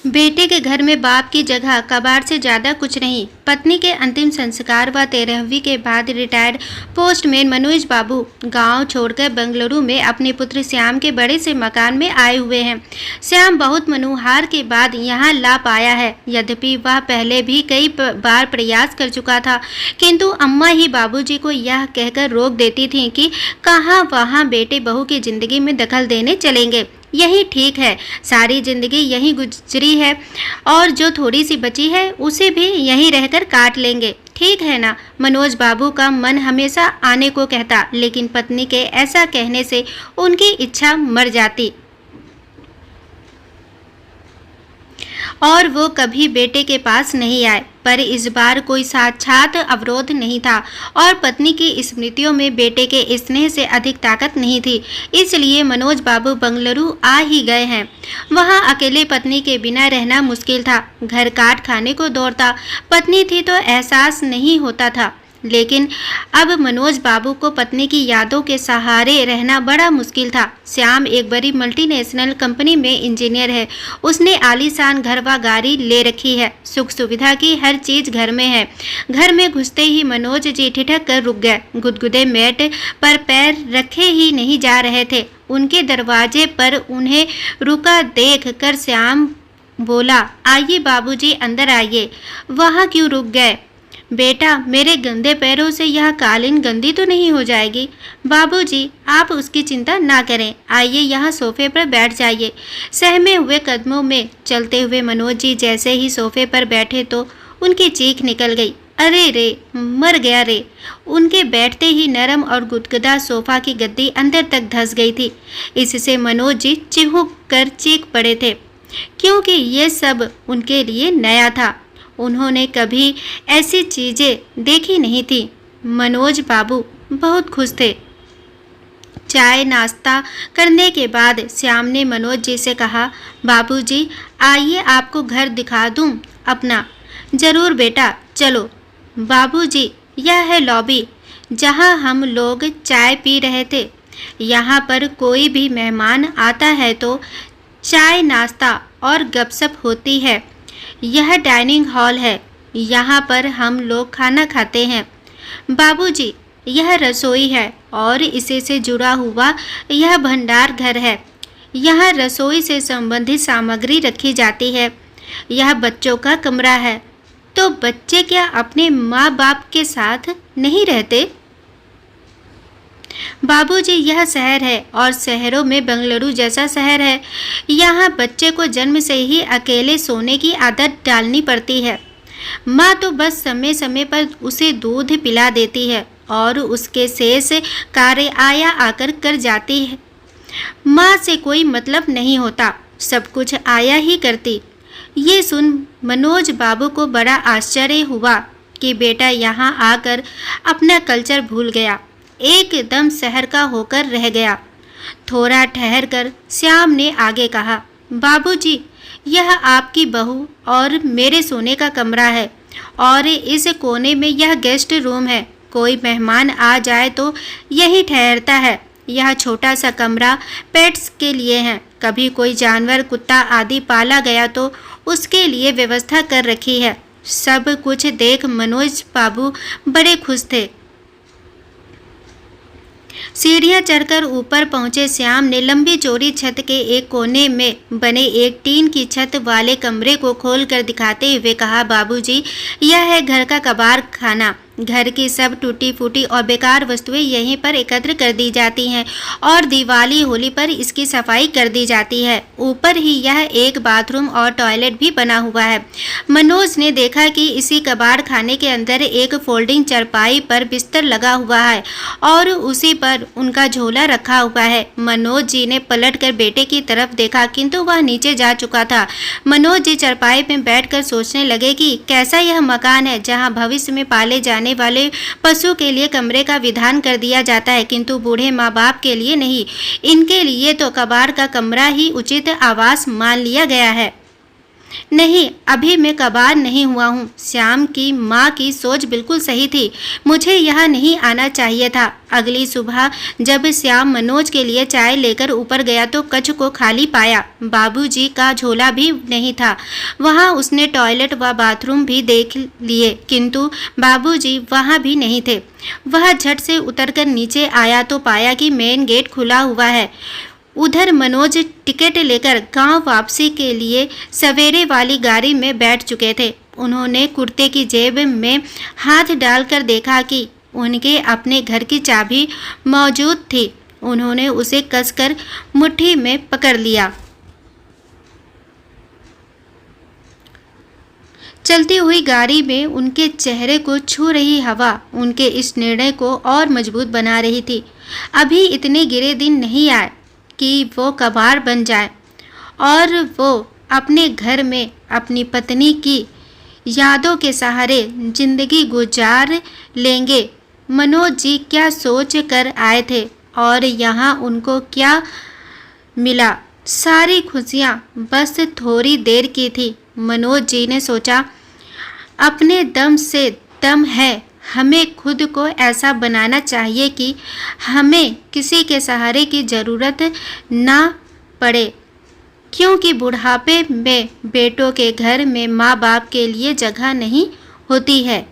बेटे के घर में बाप की जगह कबाड़ से ज्यादा कुछ नहीं। पत्नी के अंतिम संस्कार व 13वीं के बाद रिटायर्ड पोस्टमैन मनोज बाबू गांव छोड़कर बेंगलुरु में अपने पुत्र श्याम के बड़े से मकान में आए हुए हैं। श्याम बहुत मनोहार के बाद यहां ला पाया है। यद्यपि वह पहले भी कई बार प्रयास कर चुका था, किंतु अम्मा ही बाबूजी को यह कहकर रोक देती थीं कि कहाँ वहाँ बेटे बहू की जिंदगी में दखल देने चलेंगे। यही ठीक है, सारी जिंदगी यहीं गुजरी है और जो थोड़ी सी बची है उसे भी यहीं रहकर काट लेंगे। ठीक है ना? मनोज बाबू का मन हमेशा आने को कहता, लेकिन पत्नी के ऐसा कहने से उनकी इच्छा मर जाती और वो कभी बेटे के पास नहीं आए। पर इस बार कोई साक्षात अवरोध नहीं था और पत्नी की स्मृतियों में बेटे के स्नेह से अधिक ताकत नहीं थी। इसलिए मनोज बाबू बेंगलुरु आ ही गए हैं। वहाँ अकेले पत्नी के बिना रहना मुश्किल था। घर काट खाने को दौड़ता। पत्नी थी तो एहसास नहीं होता था, लेकिन अब मनोज बाबू को पत्नी की यादों के सहारे रहना बड़ा मुश्किल था। श्याम एक बड़ी मल्टीनेशनल कंपनी में इंजीनियर है। उसने आलीशान घर व गाड़ी ले रखी है। सुख सुविधा की हर चीज घर में है। घर में घुसते ही मनोज जी ठिठक कर रुक गए। गुदगुदे मैट पर पैर रखे ही नहीं जा रहे थे। उनके दरवाजे पर उन्हें रुका देख कर श्याम बोला, आइए बाबूजी, अंदर आइए। वहाँ क्यों रुक गए? बेटा, मेरे गंदे पैरों से यह कालीन गंदी तो नहीं हो जाएगी? बाबूजी, आप उसकी चिंता ना करें। आइए यहाँ सोफे पर बैठ जाइए। सहमे हुए कदमों में चलते हुए मनोज जी जैसे ही सोफे पर बैठे तो उनकी चीख निकल गई। अरे रे, मर गया रे। उनके बैठते ही नरम और गुदगुदा सोफा की गद्दी अंदर तक धंस गई थी। इससे मनोज जी चिहुक कर चीख पड़े थे, क्योंकि ये सब उनके लिए नया था। उन्होंने कभी ऐसी चीजें देखी नहीं थी। मनोज बाबू बहुत खुश थे। चाय नाश्ता करने के बाद श्याम ने मनोज जी से कहा, बाबूजी, आइए आपको घर दिखा दूं अपना। जरूर बेटा, चलो। बाबूजी, यह है लॉबी जहां हम लोग चाय पी रहे थे। यहाँ पर कोई भी मेहमान आता है तो चाय नाश्ता और गपशप होती है। यह डाइनिंग हॉल है, यहाँ पर हम लोग खाना खाते हैं। बाबूजी, यह रसोई है और इसी से जुड़ा हुआ यह भंडार घर है। यहाँ रसोई से संबंधित सामग्री रखी जाती है। यह बच्चों का कमरा है। तो बच्चे क्या अपने माँ बाप के साथ नहीं रहते? बाबूजी, यह शहर है और शहरों में बेंगलुरु जैसा शहर है। यहाँ बच्चे को जन्म से ही अकेले सोने की आदत डालनी पड़ती है। माँ तो बस समय समय पर उसे दूध पिला देती है और उसके शेष कार्य आया आकर कर जाती है। माँ से कोई मतलब नहीं होता, सब कुछ आया ही करती। ये सुन मनोज बाबू को बड़ा आश्चर्य हुआ कि बेटा यहाँ आकर अपना कल्चर भूल गया, एकदम शहर का होकर रह गया। थोड़ा ठहर कर श्याम ने आगे कहा, बाबूजी, यह आपकी बहू और मेरे सोने का कमरा है और इस कोने में यह गेस्ट रूम है। कोई मेहमान आ जाए तो यही ठहरता है। यह छोटा सा कमरा पेट्स के लिए है। कभी कोई जानवर, कुत्ता आदि पाला गया तो उसके लिए व्यवस्था कर रखी है। सब कुछ देख मनोज बाबू बड़े खुश थे। सीढ़ियां चढ़कर ऊपर पहुंचे श्याम ने लंबी चौड़ी छत के एक कोने में बने एक टीन की छत वाले कमरे को खोलकर दिखाते हुए कहा, बाबूजी, यह है घर का कबाड़ खाना। घर की सब टूटी फूटी और बेकार वस्तुएं यहीं पर एकत्र कर दी जाती हैं और दिवाली होली पर इसकी सफाई कर दी जाती है। ऊपर ही यह एक बाथरूम और टॉयलेट भी बना हुआ है। मनोज ने देखा कि इसी कबाड़ खाने के अंदर एक फोल्डिंग चारपाई पर बिस्तर लगा हुआ है और उसी पर उनका झोला रखा हुआ है। मनोज जी ने पलट कर बेटे की तरफ देखा, किंतु वह नीचे जा चुका था। मनोज जी चारपाई में बैठकर सोचने लगे कि कैसा यह मकान है जहाँ भविष्य में पाले जाने वाले पशु के लिए कमरे का विधान कर दिया जाता है, किंतु बूढ़े माँ बाप के लिए नहीं। इनके लिए तो कबाड़ का कमरा ही उचित आवास मान लिया गया है। नहीं, अभी मैं कबार नहीं हुआ हूँ। श्याम की माँ की सोच बिल्कुल सही थी। मुझे यहाँ नहीं आना चाहिए था। अगली सुबह जब श्याम मनोज के लिए चाय लेकर ऊपर गया तो कक्ष को खाली पाया। बाबूजी का झोला भी नहीं था। वहाँ उसने टॉयलेट व बाथरूम भी देख लिए, किंतु बाबूजी वहाँ भी नहीं थे। वह झट से उतरकर नीचे आया तो पाया कि मेन गेट खुला हुआ है। उधर मनोज टिकट लेकर गांव वापसी के लिए सवेरे वाली गाड़ी में बैठ चुके थे। उन्होंने कुर्ते की जेब में हाथ डालकर देखा कि उनके अपने घर की चाबी मौजूद थी। उन्होंने उसे कसकर मुट्ठी में पकड़ लिया। चलती हुई गाड़ी में उनके चेहरे को छू रही हवा उनके इस निर्णय को और मजबूत बना रही थी। अभी इतने गिरे दिन नहीं आए कि वो कबार बन जाए और वो अपने घर में अपनी पत्नी की यादों के सहारे जिंदगी गुजार लेंगे। मनोज जी क्या सोच कर आए थे और यहाँ उनको क्या मिला? सारी खुशियाँ बस थोड़ी देर की थी। मनोज जी ने सोचा, अपने दम से दम है। हमें खुद को ऐसा बनाना चाहिए कि हमें किसी के सहारे की ज़रूरत ना पड़े, क्योंकि बुढ़ापे में बेटों के घर में माँ बाप के लिए जगह नहीं होती है।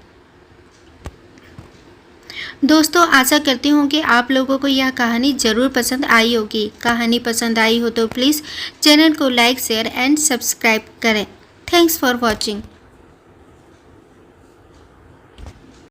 दोस्तों, आशा करती हूँ कि आप लोगों को यह कहानी ज़रूर पसंद आई होगी। कहानी पसंद आई हो तो प्लीज़ चैनल को लाइक, शेयर एंड सब्सक्राइब करें। Thanks for watching.